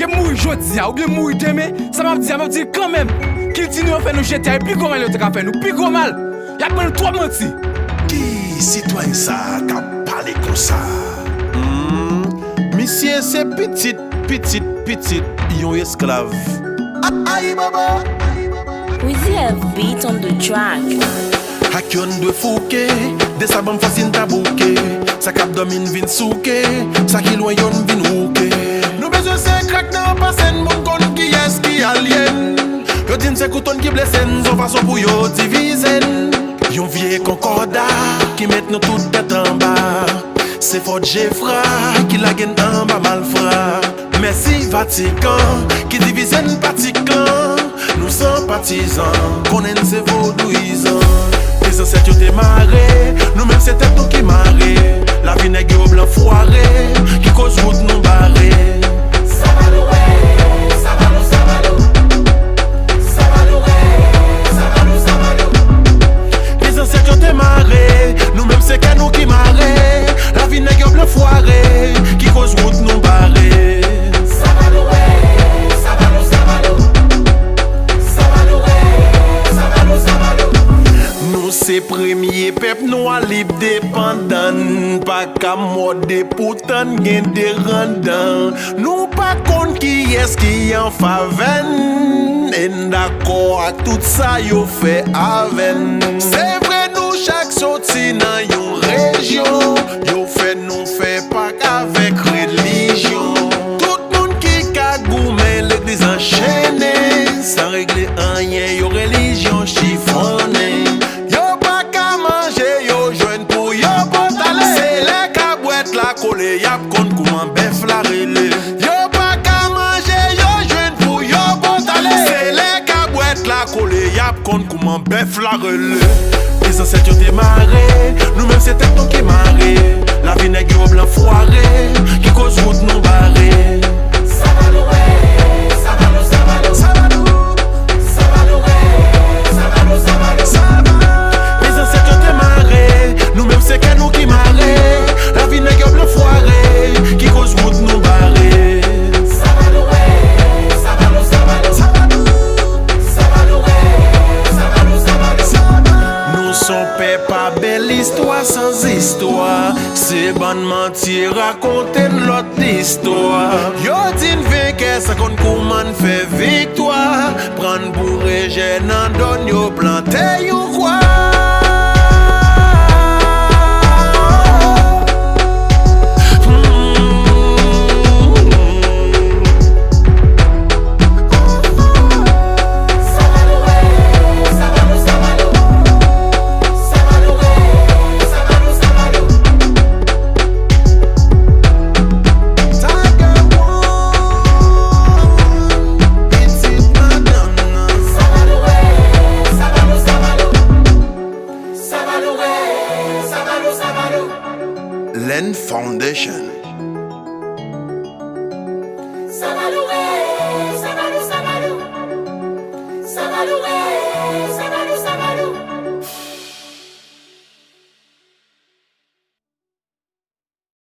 mourir aujourd'hui ou bien mourir demain, ça m'a dit quand même qu'il dit nous fait nous jeter et puis comment il a fait nous, puis gros mal. Y a pas trop menti. Qui citoyen ça qui parle comme ça? Monsieur c'est petit, yon esclave. Aïe baba. Wizzy have beat on the track. Hakyon de fouke, de sa bam fasin tabouke. Sa kap domine vin souke, sa ki loin yon vin ouke. Nou bezwe se crack nan pasen, moun kon ki yes ki alien. Yo din se kouton ki blesen, zon fason pou yo divizen. Yon vie konkorda, ki met nou tout tête en bas. C'est Fort Jeffra, qui la gagne en bas malfra. Merci Vatican, qui divise un Vatican. Nous sommes partisans, qu'on aime ces vaudouisants. Les ancêtres ont démarré, nous-mêmes c'est tête nous qui marré. La vinaigre au blanc foiré, qui cause route nous barré. Les ancêtres ont démarré, nous-mêmes c'est qu'à nous qui marré. La vinaigre blanc foiré, qui cause route nous barré. Nous c'est premier peuple noir libre dépendant. Pas qu'à mode pourtant gen des rendants. Nous pas compte qui est-ce qui en faveur. Et d'accord à tout ça yo fait aven. C'est vrai nous chaque sorti dans yon région. Yo fait nous fait pas qu'avec religion. Tout monde qui kagou mais l'église enchaînée. Sans régler rien yo religion chiffonnée. Yo pas qu'à manger yo joine pour yo portaler. C'est les cabouettes la collée yap kon comment bœuf la relé. Yo pas qu'à manger yo joine pour yo portaler. C'est les cabouettes la collée yap kon comment bœuf la relé. Les ancêtres ont démarré, nous-mêmes c'est tête nous qui marré. La vinaigre au blanc foiré, qui cause route nous barré. Ça va louer, ça va nous, ça va nous, ça va nous. Ça va louer, ça va nous, ça va nous, ça va. Les ancêtres ont démarré, nous-mêmes c'est qu'à nous qui marré. La vinaigre au blanc foiré, qui cause route nous barré. Ça va louer, ça va nous, ça va nous, ça va nous. Ça va louer, ça va nous, ça va nous, ça va. Nous sommes pas belle histoire sans histoire. C'est bonne mentir raconter l'autre histoire. Yo din vainqueur ça compte comment fait victoire. Prendre bourré jeune en donne yo planter yo quoi. Len Foundation. Ça va louer, ça va nous, ça va nous, ça va louer.